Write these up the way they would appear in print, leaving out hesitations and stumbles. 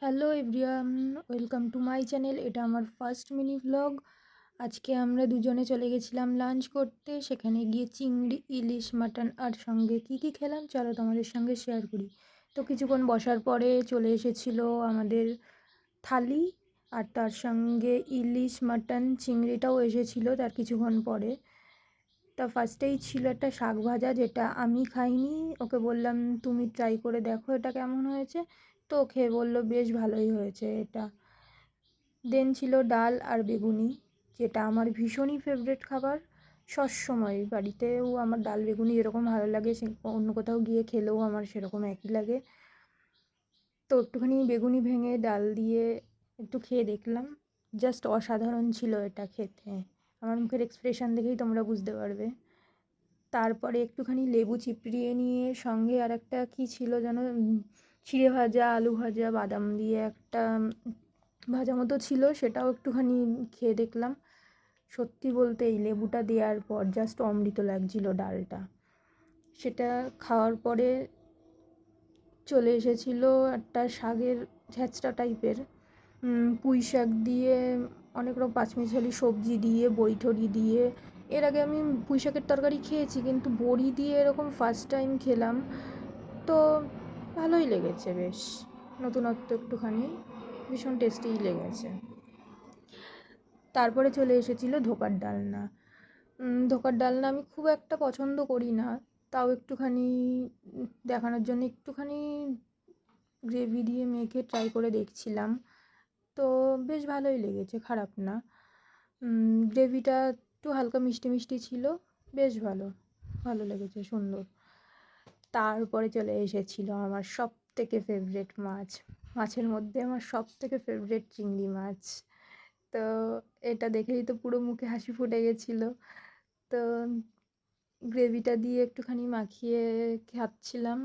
Hello everyone, welcome to my channel. এটা আমার first mini vlog. আজকে আমরা দুজনে চলে গেছিলাম লাঞ্চ করতে। সেখানে গিয়ে চিংড়ি, ইলিশ, মাটন আর সঙ্গে কী কী খেলাম চলো তোমাদের সঙ্গে শেয়ার করি। তো কিছুক্ষণ বসার পরে চলে এসেছিলো আমাদের থালি, আর তার সঙ্গে ইলিশ, মাটন, চিংড়িটাও এসেছিলো তার কিছুক্ষণ পরে। তা ফার্স্টেই ছিল একটা শাক ভাজা, যেটা আমি খাইনি। ওকে বললাম তুমি ট্রাই করে দেখো এটা কেমন হয়েছে। তো খেয়ে বললো বেশ ভালোই হয়েছে এটা। দেন ছিল ডাল আর বেগুনি, যেটা আমার ভীষণই ফেভারিট খাবার। সবসময় বাড়িতেও আমার ডাল বেগুনি যেরকম ভালো লাগে, সে অন্য কোথাও গিয়ে খেলেও আমার সেরকম একই লাগে। তো একটুখানি বেগুনি ভেঙে ডাল দিয়ে একটু খেয়ে দেখলাম, জাস্ট অসাধারণ ছিল এটা খেতে। আমার মুখের এক্সপ্রেশন দেখেই তোমরা বুঝতে পারবে। তারপরে একটুখানি লেবু চিপড়িয়ে নিয়ে সঙ্গে আর একটা কী ছিল যেন, চিড়ে ভাজা, আলু ভাজা, বাদাম দিয়ে একটা ভাজা মতো ছিল, সেটাও একটুখানি খেয়ে দেখলাম। সত্যি বলতে এই লেবুটা দেওয়ার পর জাস্ট অমৃত লাগছিল ডালটা। সেটা খাওয়ার পরে চলে এসেছিলো একটা শাকের ছ্যাঁচড়া টাইপের, পুঁই শাক দিয়ে অনেক রকম পাঁচমিশালি সবজি দিয়ে, বড়ি দিয়ে। এর আগে আমি পুঁই শাকের তরকারি খেয়েছি, কিন্তু বড়ি দিয়ে এরকম ফার্স্ট টাইম খেলাম। তো ভালোই লেগেছে, বেশ নতুনত্ব একটুখানি, ভীষণ টেস্টিই লেগেছে। তারপরে চলে এসেছিলো ধোকার ডালনা। ধোকার ডালনা আমি খুব একটা পছন্দ করি না, তাও একটুখানি দেখানোর জন্য একটুখানি গ্রেভি দিয়ে মেখে ট্রাই করে দেখছিলাম। তো বেশ ভালোই লেগেছে, খারাপ না। গ্রেভিটা একটু হালকা মিষ্টি মিষ্টি ছিল, বেশ ভালো লেগেছে, সুন্দর। তারপরে চলে এসেছিলো আমার সব থেকে ফেভারিট মাছ। মাছের মধ্যে আমার সব থেকে ফেভারিট চিংড়ি মাছ। তো এটা দেখেই তো পুরো মুখে হাসি ফুটে গেছিলো। তো গ্রেভিটা দিয়ে একটুখানি মাখিয়ে খাচ্ছিলাম।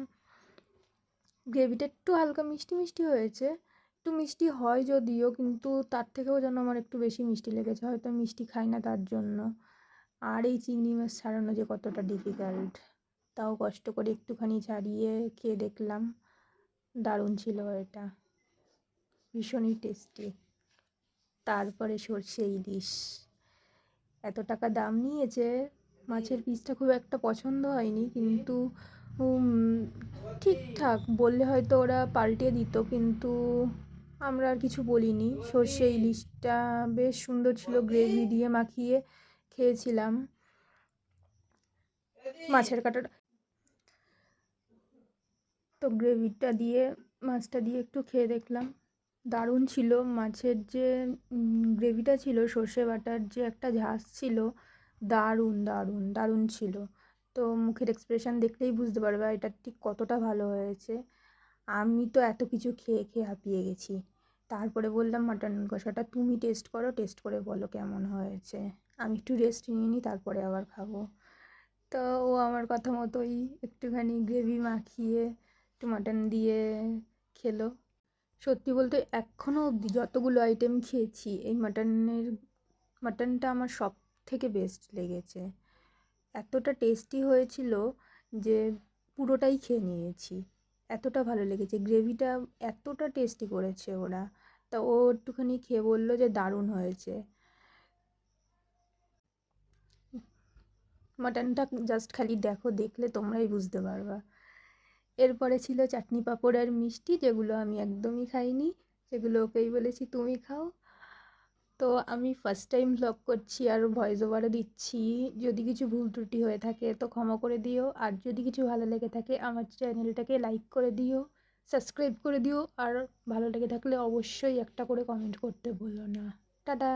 গ্রেভিটা একটু হালকা মিষ্টি মিষ্টি হয়েছে, একটু মিষ্টি হয় যদিও, কিন্তু তার থেকেও যেন আমার একটু বেশি মিষ্টি লেগেছে, হয়তো মিষ্টি খাই না তার জন্য। আর এই চিংড়ি মাছ ছাড়ানো যে কতটা ডিফিকাল্ট, তাও কষ্ট করে একটুখানি ছাড়িয়ে খেয়ে দেখলাম। দারুণ ছিল এটা, ভীষণই টেস্টি। তারপরে সর্ষে ইলিশ, এত টাকা দাম নিয়েছে। মাছের পিসটা খুব একটা পছন্দ হয়নি, কিন্তু ঠিকঠাক বললে হয়তো ওরা পাল্টে দিত, কিন্তু আমরা আর কিছু বলিনি। সর্ষে ইলিশটা বেশ সুন্দর ছিল, গ্রেভি দিয়ে মাখিয়ে খেয়েছিলাম। মাছের কাঁটাটা তো গ্রেভিটা দিয়ে, মাছটা দিয়ে একটু খেয়ে দেখলাম, দারুণ ছিল। মাছের যে গ্রেভিটা ছিল, সর্ষে বাটার যে একটা ঝাঁজ ছিল, দারুণ ছিল। তো মুখের এক্সপ্রেশন দেখলেই বুঝতে পারবে এটা ঠিক কতটা ভালো হয়েছে। আমি তো এত কিছু খেয়ে খেয়ে হাঁপিয়ে গেছি। তারপরে বললাম মাটন কষাটা তুমি টেস্ট করো, টেস্ট করে বলো কেমন হয়েছে। আমি একটু রেস্ট নিয়ে নিই, তারপরে আবার খাবো। তো ও আমার কথা মতোই একটুখানি গ্রেভি মাখিয়ে একটু মাটন দিয়ে খেলো। সত্যি বলতে এখনও অবধি যতগুলো আইটেম খেয়েছি, এই মাটনটা আমার সব থেকে বেস্ট লেগেছে। এতটা টেস্টি হয়েছিল যে পুরোটাই খেয়ে নিয়েছি, এতটা ভালো লেগেছে। গ্রেভিটা এতটা টেস্টি করেছে ওরা। তা ও একটুখানি খেয়ে বললো যে দারুণ হয়েছে। মাটনটা জাস্ট খালি দেখো, দেখলে তোমরাই বুঝতে পারবা। এরপরে ছিল চাটনি পাঁপড় আর মিষ্টি, যেগুলো আমি একদমই খাইনি, সেগুলো ওকেই বলেছি তুমি খাও। তো আমি ফার্স্ট টাইম ভ্লগ করছি আর ভয়েস ওভারও দিচ্ছি, যদি কিছু ভুল ত্রুটি হয়ে থাকে তো ক্ষমা করে দিও। আর যদি কিছু ভালো লেগে থাকে আমার চ্যানেলটাকে লাইক করে দিও, সাবস্ক্রাইব করে দিও, আর ভালো লেগে থাকলে অবশ্যই একটা করে কমেন্ট করতে ভুলো না। টাটা।